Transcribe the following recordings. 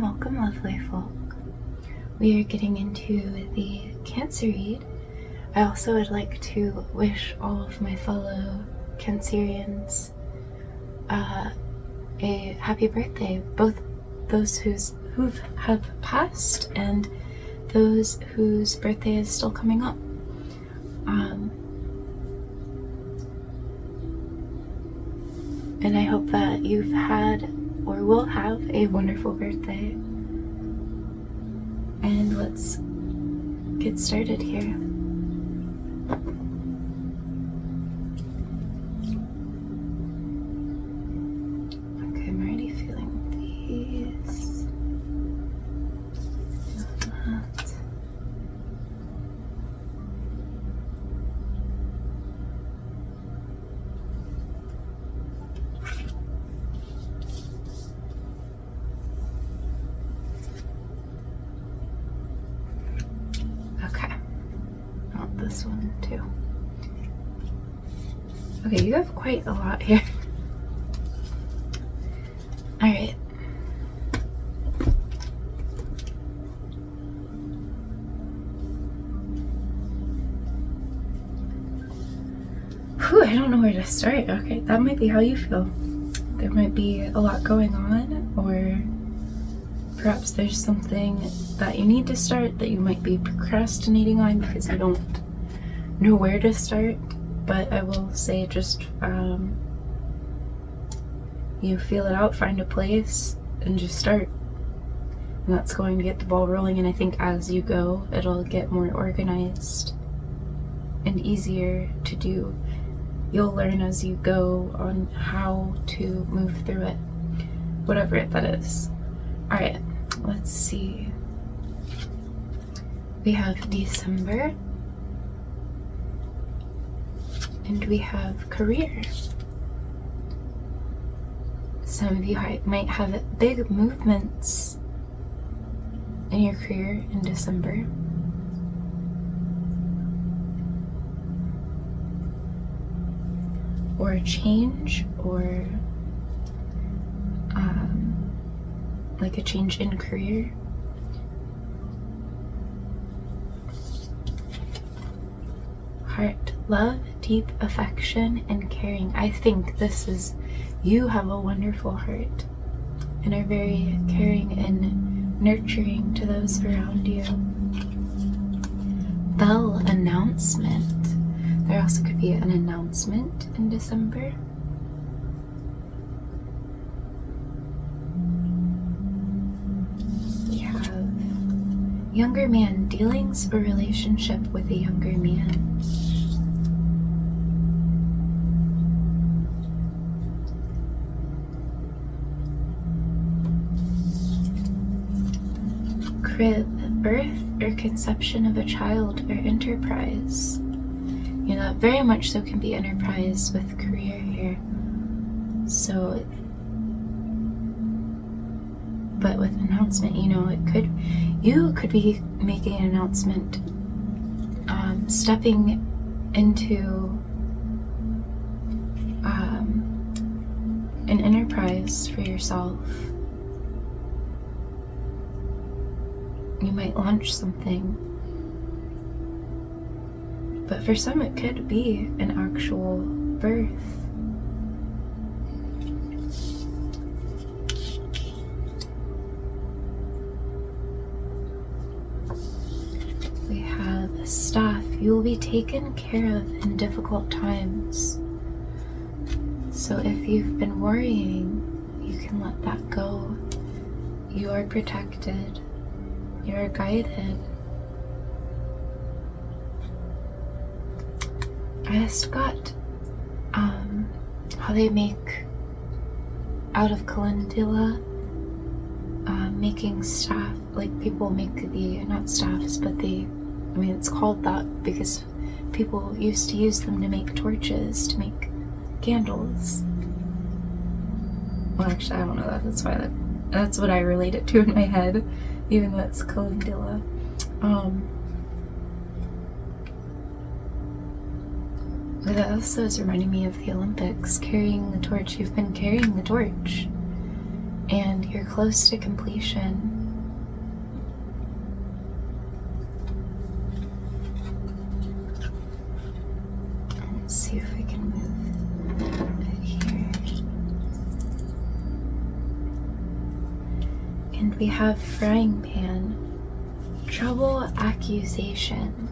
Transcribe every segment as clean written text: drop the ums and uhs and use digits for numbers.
welcome, lovely folk. We are getting into the Cancer read. I also would like to wish all of my fellow Cancerians a happy birthday, both those who have passed and those whose birthday is still coming up. And I hope that you've had or will have a wonderful birthday. And let's get started here. Okay, I'm already feeling these. That. Okay, I want this one too. Okay, you have quite a lot here. All right. Whew, I don't know where to start. Okay, that might be how you feel. There might be a lot going on, or perhaps there's something that you need to start that you might be procrastinating on because you don't know where to start. But I will say, just you feel it out, find a place, and just start. And that's going to get the ball rolling. And I think as you go, it'll get more organized and easier to do. You'll learn as you go on how to move through it, whatever that is. All right, let's see. We have December. And we have career. Some of you might have big movements in your career in December. Or a change, or like a change in career. Heart, love, deep affection, and caring. I think this is, you have a wonderful heart and are very caring and nurturing to those around you. Bell, announcement. There also could be an announcement in December. We have younger man, dealings or relationship with a younger man. Crib, birth or conception of a child or enterprise. You know, that very much so can be enterprise with career here. So, but with announcement, you know, you could be making an announcement, stepping into an enterprise for yourself. You might launch something, but for some it could be an actual birth. We have staff. You will be taken care of in difficult times. So if you've been worrying, you can let that go. You are protected. You are guided. I just got how they make out of calendula, making staff, like people make the, not staffs, but it's called that because people used to use them to make torches, to make candles. Well, actually, I don't know that. That's what I relate it to in my head, even though it's calendula. But that also is reminding me of the Olympics, carrying the torch. You've been carrying the torch, and you're close to completion. see if I can move it here. And we have frying pan, trouble, accusations.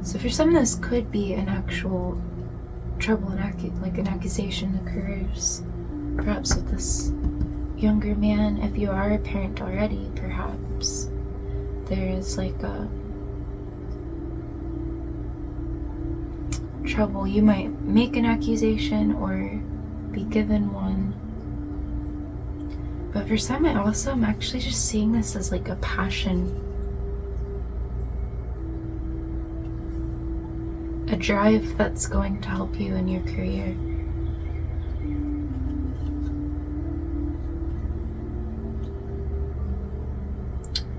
So for some, this could be an actual trouble, like an accusation occurs, perhaps with this younger man. If you are a parent already, perhaps there is like a trouble. You might make an accusation or be given one. But for some, I'm actually just seeing this as like a passion, a drive that's going to help you in your career.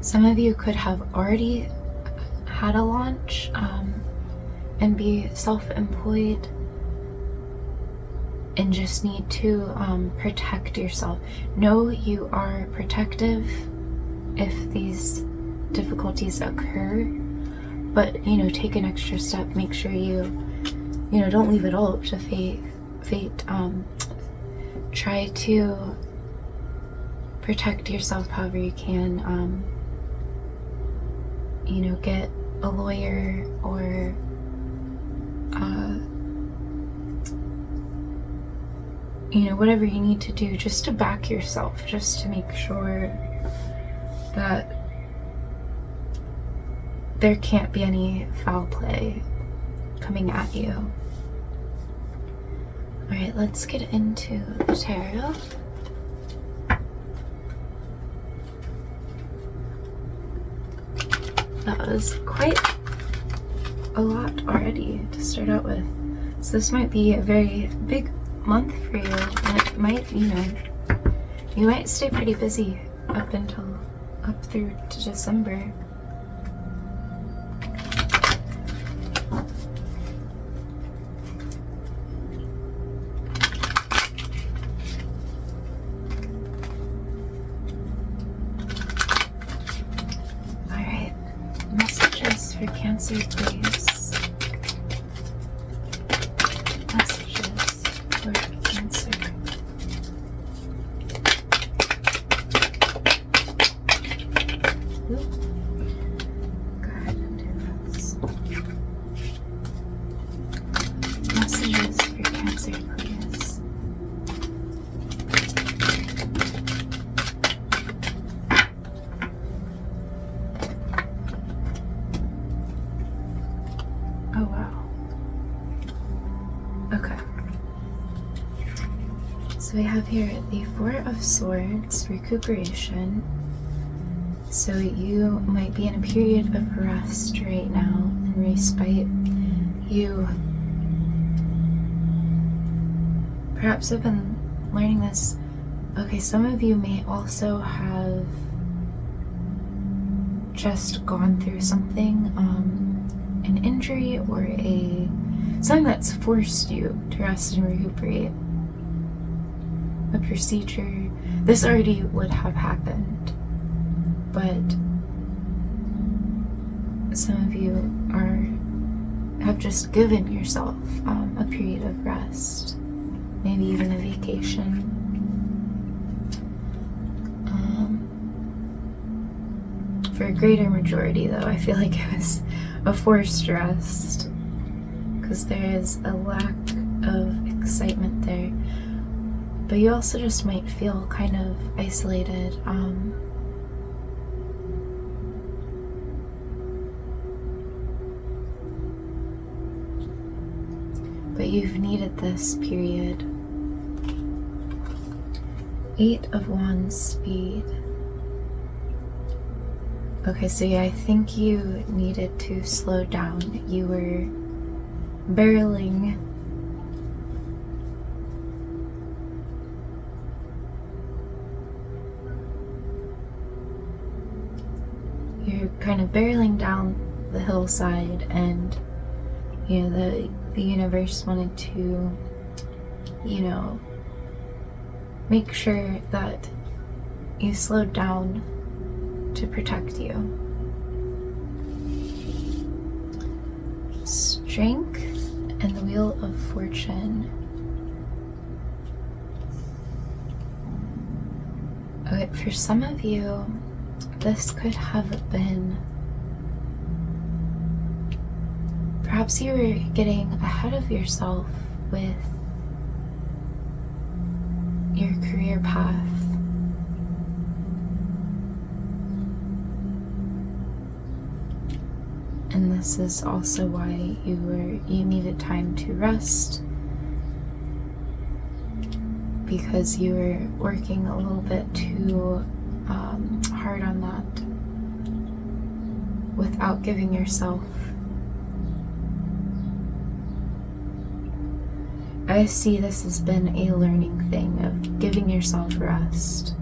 Some of you could have already had a launch and be self-employed and just need to protect yourself. Know you are protective if these difficulties occur, but take an extra step. Make sure you don't leave it all up to fate. Try to protect yourself however you can. Get a lawyer or whatever you need to do just to back yourself, just to make sure that there can't be any foul play coming at you. Alright, let's get into the tarot. That was quite a lot already to start out with. So this might be a very big month for you, and it might, you might stay pretty busy up through to December. Alright, messages for Cancer, please. Messages for Cancer. Oop. Go ahead and do this. Messages for Cancer, please. Oh wow. Okay. So we have here the Four of Swords, recuperation. So you might be in a period of rest right now and respite. You perhaps have been learning this. Okay, some of you may also have just gone through something, an injury or something that's forced you to rest and recuperate. A procedure. This already would have happened, but some of you have just given yourself a period of rest, maybe even a vacation. For a greater majority, though, I feel like it was a forced rest, because there is a lack of excitement there. But you also just might feel kind of isolated. But you've needed this period. Eight of Wands, speed. Okay, so yeah, I think you needed to slow down. You were barreling. You're kind of barreling down the hillside, and the universe wanted to, make sure that you slowed down to protect you. Strength and the Wheel of Fortune. Okay, for some of you, this could have been, perhaps you were getting ahead of yourself with your career path. And this is also why you needed time to rest, because you were working a little bit too hard on that without giving yourself. I see this has been a learning thing of giving yourself rest.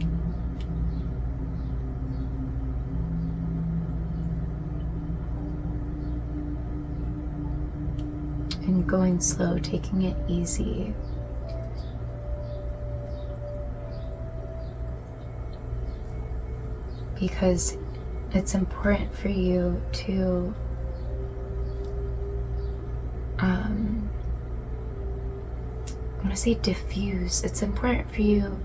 And going slow, taking it easy. Because it's important for you to I want to say diffuse. It's important for you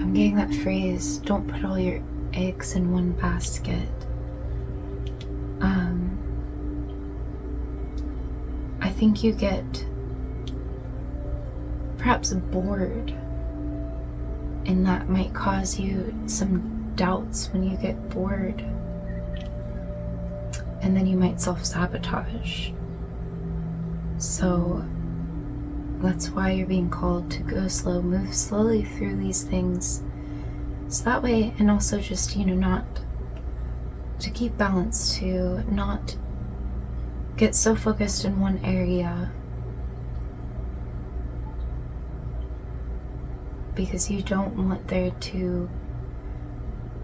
I'm getting that phrase, don't put all your eggs in one basket. I think you get perhaps bored, and that might cause you some doubts when you get bored, and then you might self-sabotage. So that's why you're being called to go slow, move slowly through these things, so that way, and also just, not to keep balance, to not get so focused in one area, because you don't want there to,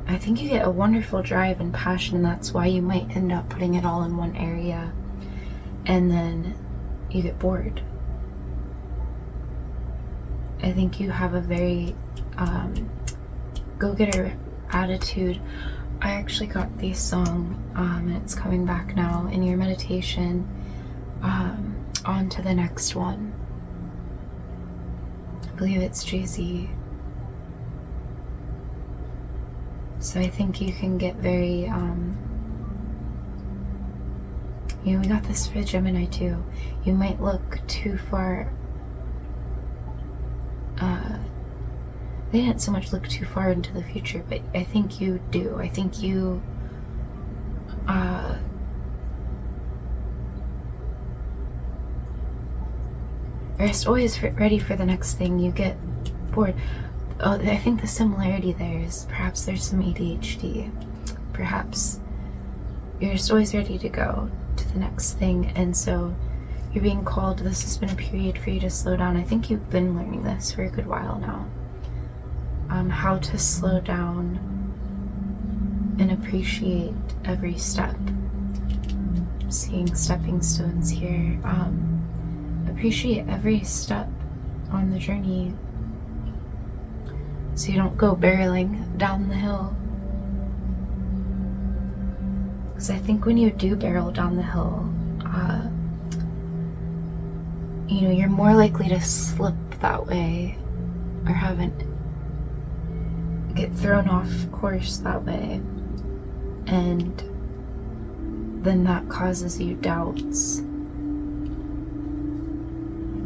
I think you get a wonderful drive and passion, and that's why you might end up putting it all in one area, and then you get bored. I think you have a very go-getter attitude. I actually got this song, and it's coming back now in your meditation, on to the next one. I believe it's Jay-Z. So I think you can get very, we got this for Gemini too. You might look too far, they didn't so much look too far into the future, but I think you do. I think you, are just always ready for the next thing. You get bored. Oh, I think the similarity there is perhaps there's some ADHD. Perhaps you're just always ready to go to the next thing, and so you're being called. This has been a period for you to slow down. I think you've been learning this for a good while now. How to slow down and appreciate every step. I'm seeing stepping stones here. Appreciate every step on the journey, so you don't go barreling down the hill. Because I think when you do barrel down the hill, you're more likely to slip that way, or get thrown off course that way, and then that causes you doubts,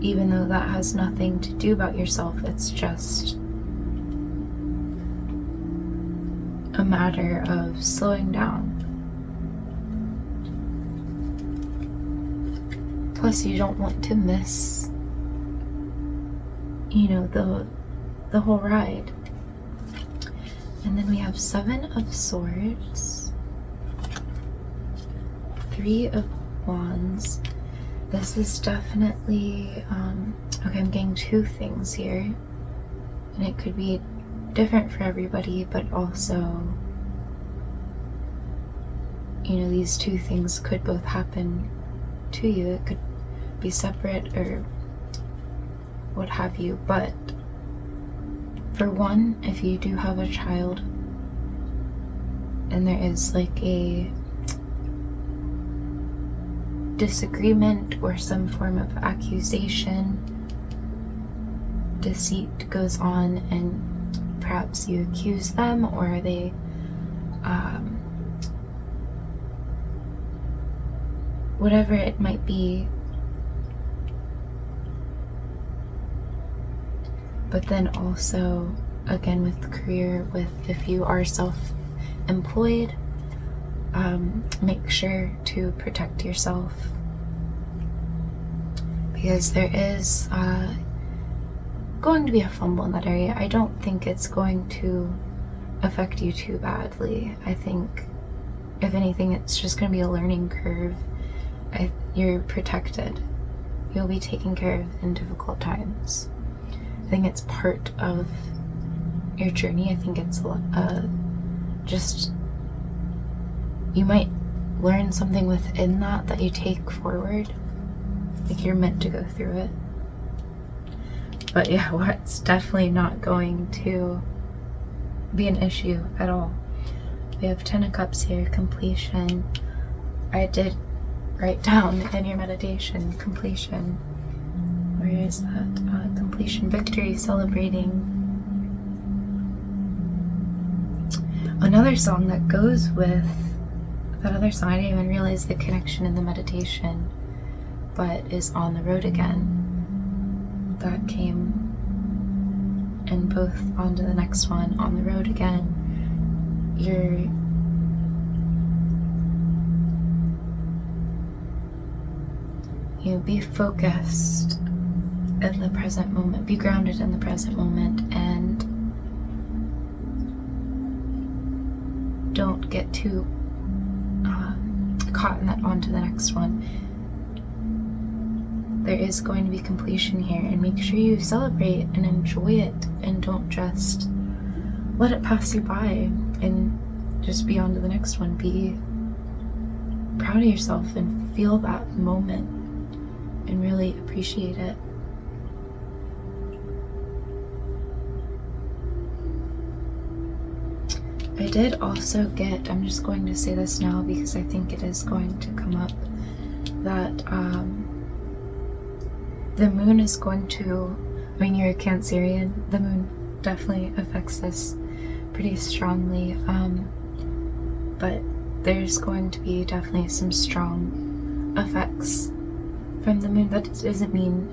even though that has nothing to do about yourself. It's just a matter of slowing down. Plus, you don't want to miss, the whole ride. And then we have 7 of Swords, 3 of Wands. This is definitely, okay, I'm getting 2 things here, and it could be different for everybody, but also, these two things could both happen to you. It could be separate or what have you. But for one, if you do have a child and there is like a disagreement or some form of accusation, deceit goes on, and perhaps you accuse them, or they whatever it might be. But then also, again, with the career, if you are self-employed, make sure to protect yourself, because there is going to be a fumble in that area. I don't think it's going to affect you too badly. I think, if anything, it's just going to be a learning curve. You're protected. You'll be taken care of in difficult times. I think it's part of your journey. I think it's just, you might learn something within that you take forward. Like you're meant to go through it. But yeah, what's definitely not going to be an issue at all. We have 10 of Cups here, completion. I did write down in your meditation, completion. Where is that? Completion, victory, celebrating. Another song that goes with that other song, I didn't even realize the connection in the meditation, but is On the Road Again. That came, and both onto the next one, On the Road Again. Be focused in the present moment, be grounded in the present moment, and don't get too caught in that onto the next one. There is going to be completion here, and make sure you celebrate and enjoy it, and don't just let it pass you by and just be on to the next one. Be proud of yourself and feel that moment and really appreciate it. I did also get, I'm just going to say this now because I think it is going to come up, that the moon is going to, you're a Cancerian, the moon definitely affects this pretty strongly, but there's going to be definitely some strong effects from the moon. That doesn't mean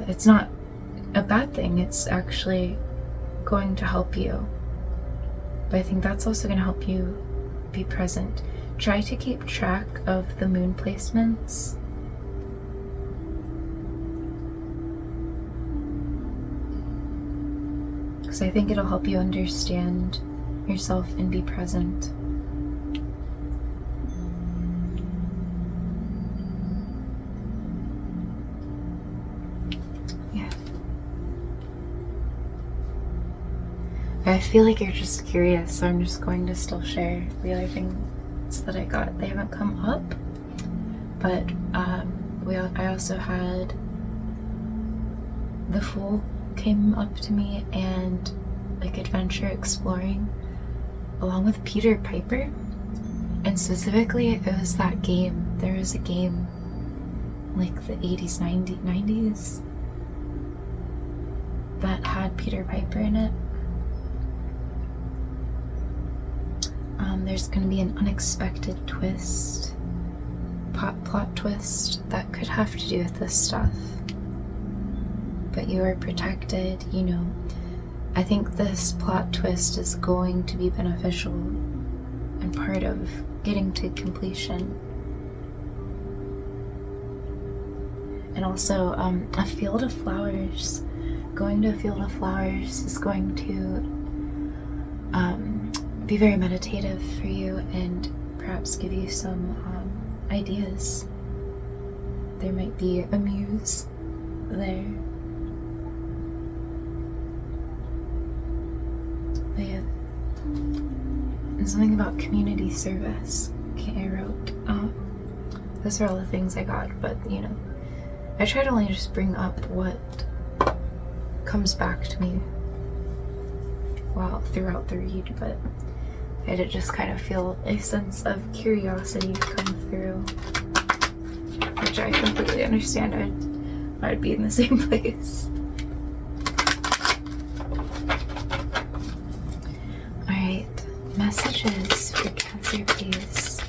it's not a bad thing, it's actually going to help you. But I think that's also going to help you be present. Try to keep track of the moon placements. Because I think it'll help you understand yourself and be present. I feel like you're just curious, so I'm just going to still share the other things that I got. They haven't come up, but I also had the Fool came up to me, and like adventure exploring, along with Peter Piper. And specifically, it was that game. There was a game like the 80s, 90s that had Peter Piper in it. There's going to be an unexpected twist, plot twist that could have to do with this stuff. But you are protected, I think this plot twist is going to be beneficial and part of getting to completion. And also, a field of flowers. Going to a field of flowers is going to be very meditative for you and perhaps give you some ideas. There might be a muse there. But yeah. There's something about community service. Okay, I wrote, those are all the things I got, but you know, I try to only just bring up what comes back to me throughout the read, but I did just kind of feel a sense of curiosity come through, which I completely understand. I'd be in the same place. Alright, messages for Cancer, please.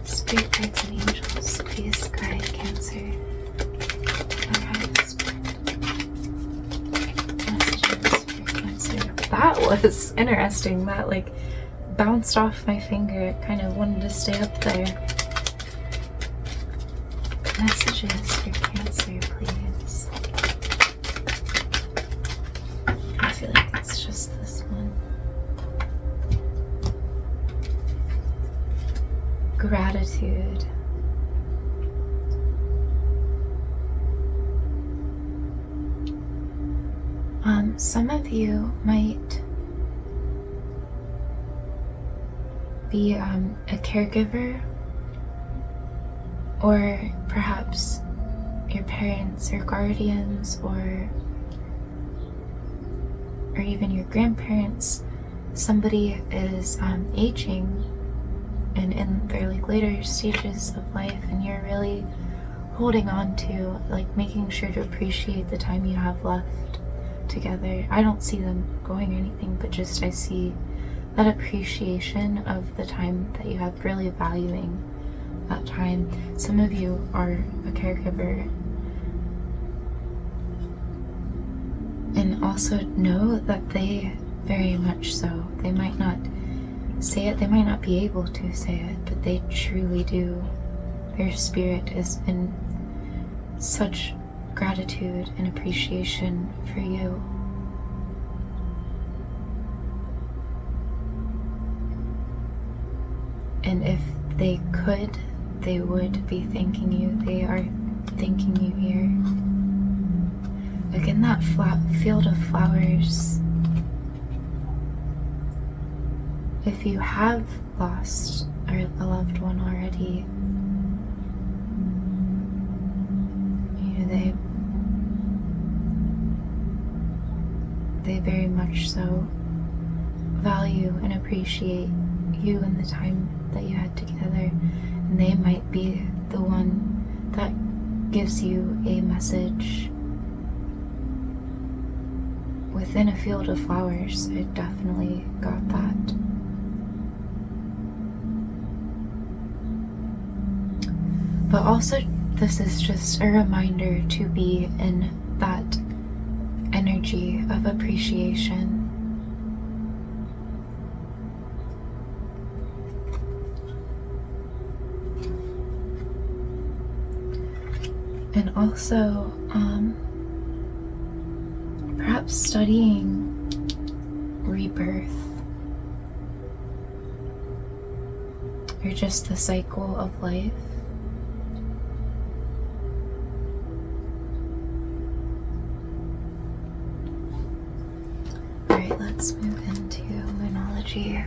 Spirit guides and angels, please guide Cancer. That was interesting. That like bounced off my finger. It kind of wanted to stay up there. Messages for Cancer, please. I feel like it's just this one. Gratitude. Some of you might be a caregiver, or perhaps your parents or guardians, or even your grandparents. Somebody is aging and in their like later stages of life, and you're really holding on to, like, making sure to appreciate the time you have left together. I don't see them going or anything, but just I see that appreciation of the time that you have, really valuing that time. Some of you are a caregiver, and also know that they very much so. They might not say it, they might not be able to say it, but they truly do. Their spirit is in such gratitude and appreciation for you. And if they could, they would be thanking you. They are thanking you here. Again, that field of flowers. If you have lost a loved one already, they very much so value and appreciate you and the time that you had together, and they might be the one that gives you a message within a field of flowers. I definitely got that. But also, this is just a reminder to be in that energy of appreciation. And also, perhaps studying rebirth, or just the cycle of life. Alright, let's move into Moonology.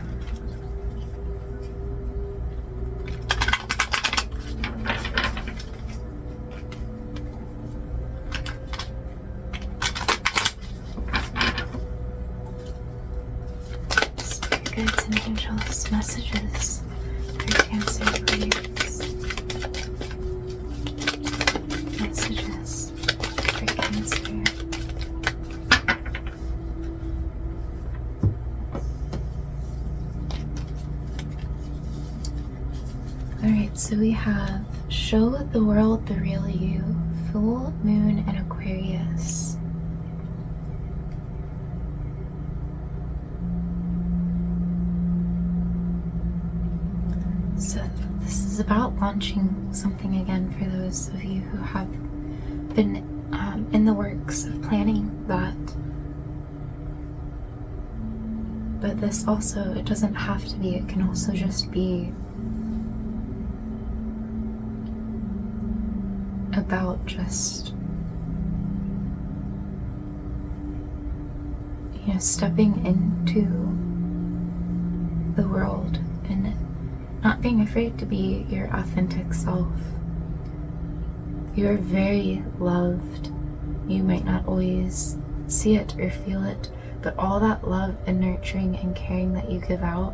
Guides and angels, messages for Cancer, please. Messages for Cancer. Alright, so we have show the world the real you, full moon and Aquarius. So this is about launching something again for those of you who have been in the works of planning that. But this also, it doesn't have to be, it can also just be about just, stepping into the world and not being afraid to be your authentic self. You are very loved. You might not always see it or feel it, but all that love and nurturing and caring that you give out,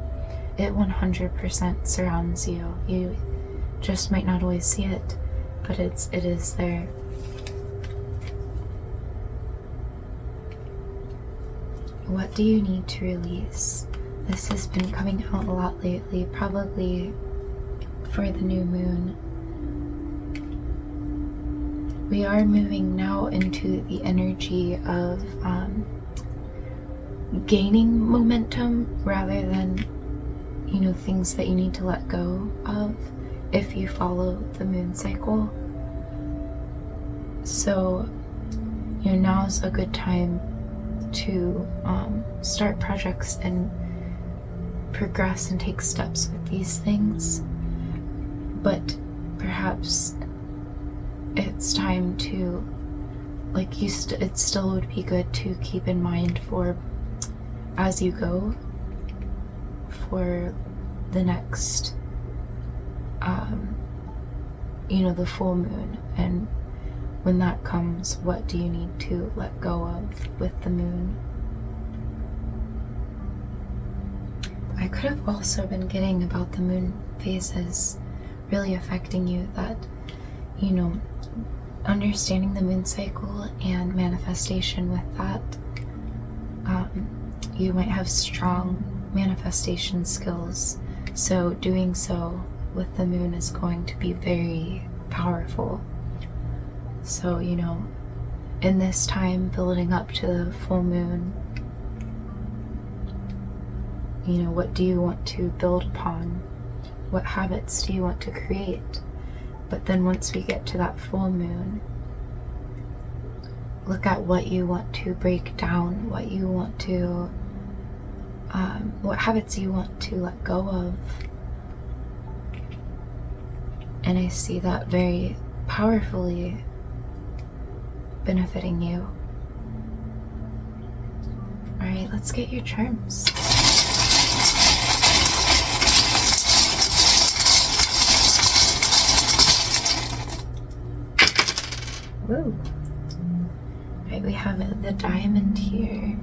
it 100% surrounds you. You just might not always see it, but it is there. What do you need to release? This has been coming out a lot lately, probably for the new moon. We are moving now into the energy of gaining momentum rather than, things that you need to let go of if you follow the moon cycle. So, now's a good time to start projects and progress and take steps with these things. But perhaps it's time to, it still would be good to keep in mind for as you go for the next the full moon, and when that comes, what do you need to let go of with the moon? I could have also been getting about the moon phases really affecting you, that understanding the moon cycle and manifestation with that, you might have strong manifestation skills, so doing so with the moon is going to be very powerful. So in this time building up to the full moon, what do you want to build upon? What habits do you want to create? But then once we get to that full moon, look at what you want to break down, what you want to, what habits you want to let go of. And I see that very powerfully benefiting you. Alright, let's get your charms. Woo! Right, we have the diamond here.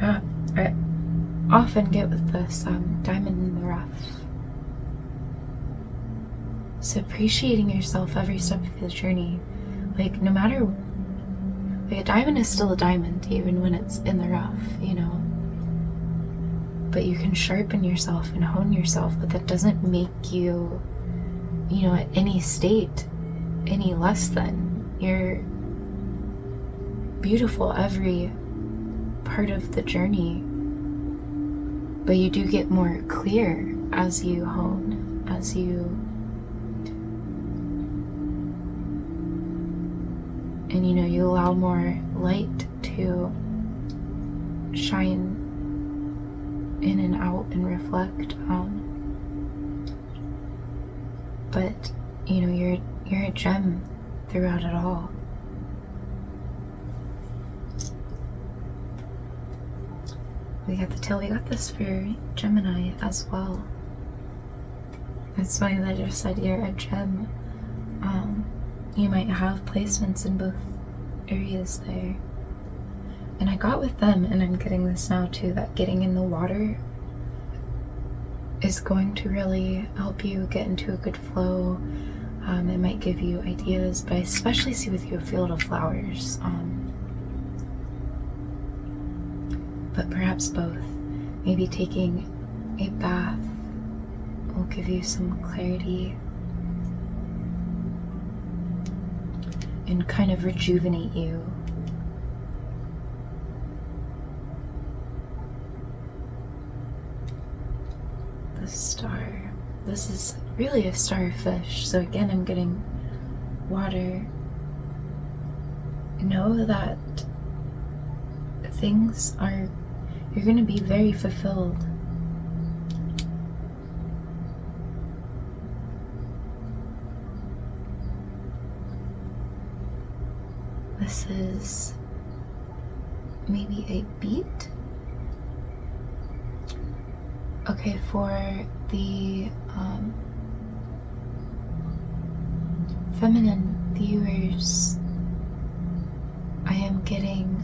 I often get with this diamond in the rough. So appreciating yourself every step of the journey. No matter, a diamond is still a diamond, even when it's in the rough, But you can sharpen yourself and hone yourself, but that doesn't make you, at any state, any less than. You're beautiful every part of the journey, but you do get more clear as you hone, as you, and you allow more light to shine in and out and reflect. But you're a gem throughout it all. We got the tail. We got this for Gemini as well. It's funny that I just said you're a gem. You might have placements in both areas there. And I got with them, and I'm getting this now too, that getting in the water is going to really help you get into a good flow. It might give you ideas, but I especially see with you a field of flowers. But perhaps both. Maybe taking a bath will give you some clarity and kind of rejuvenate you. The star. This is really a starfish, so again I'm getting water. Know that you're going to be very fulfilled. This is maybe a beet. Okay, for the feminine viewers, I am getting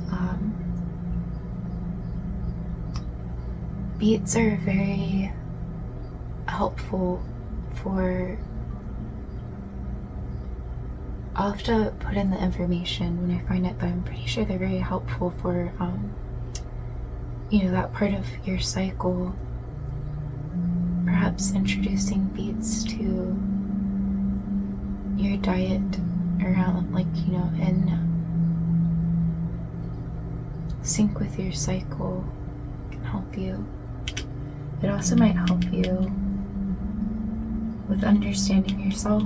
beats are very helpful for. I'll have to put in the information when I find it, but I'm pretty sure they're very helpful for that part of your cycle. Perhaps introducing beats to your diet around, in sync with your cycle can help you. It also might help you with understanding yourself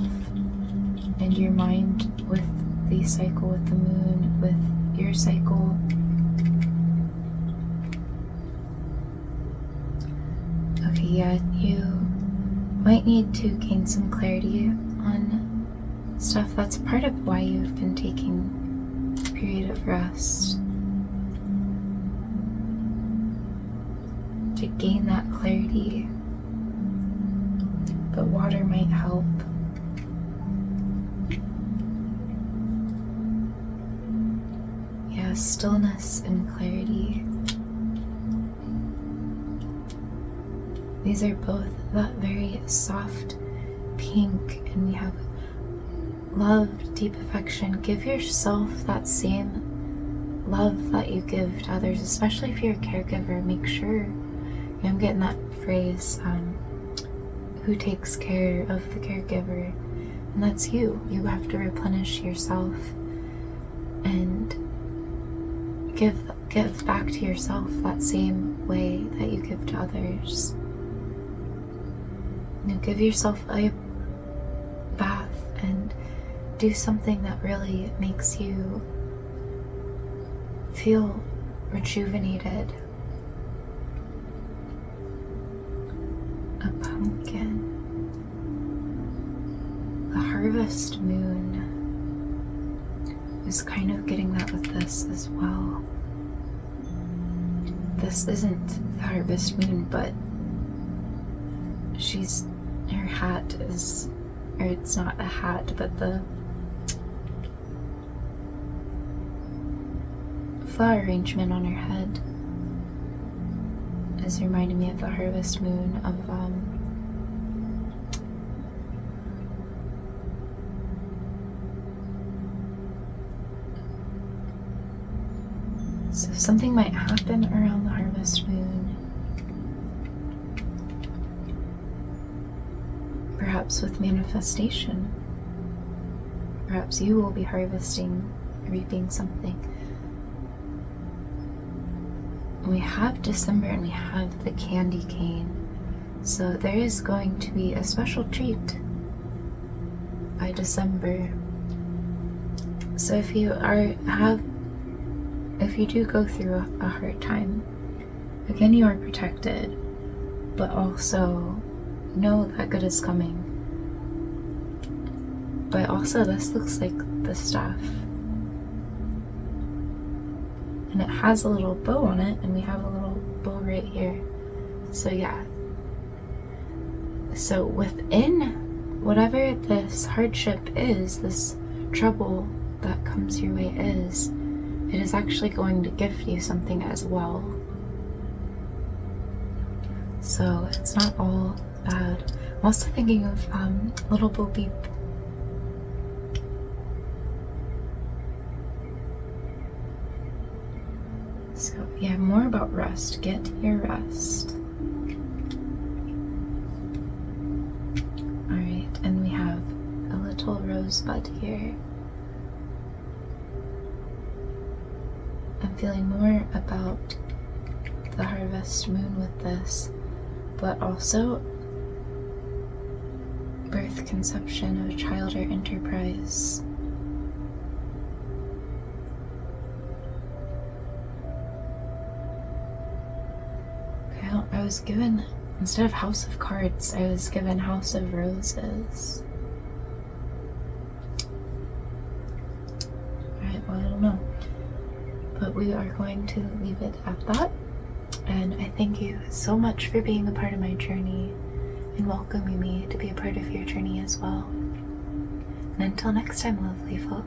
and your mind with the cycle, with the moon, with your cycle. Okay, yeah, you might need to gain some clarity on stuff. That's part of why you've been taking a period of rest. To gain that clarity. But water might help. Yeah, stillness and clarity. These are both that very soft pink, and we have love, deep affection. Give yourself that same love that you give to others, especially if you're a caregiver. Make sure, I'm getting that phrase, who takes care of the caregiver, and that's you. You have to replenish yourself and give back to yourself that same way that you give to others. Give yourself a bath and do something that really makes you feel rejuvenated. A pumpkin. The harvest moon is kind of getting that with this as well. This isn't the harvest moon, but her hat is, or it's not a hat, but the flower arrangement on her head is reminding me of the harvest moon of so something might happen around the harvest moon. Perhaps with manifestation. Perhaps you will be harvesting, reaping something. We have December and we have the candy cane. So there is going to be a special treat by December. So if you do go through a hard time, again, you are protected, but also know that good is coming. But also, this looks like the staff, and it has a little bow on it, and we have a little bow right here. So yeah, so within whatever this hardship is, this trouble that comes your way is, it is actually going to gift you something as well. So it's not all bad. I'm also thinking of Little Bo Peep. So yeah, more about rest. Get your rest. Alright, and we have a little rosebud here. I'm feeling more about the harvest moon with this, but also birth, conception of a child, or enterprise. Okay, I was given, instead of House of Cards, I was given House of Roses. Alright, well, I don't know. But we are going to leave it at that. And I Thank you so much for being a part of my journey and welcoming me to be a part of your journey as well. And until next time, lovely folk,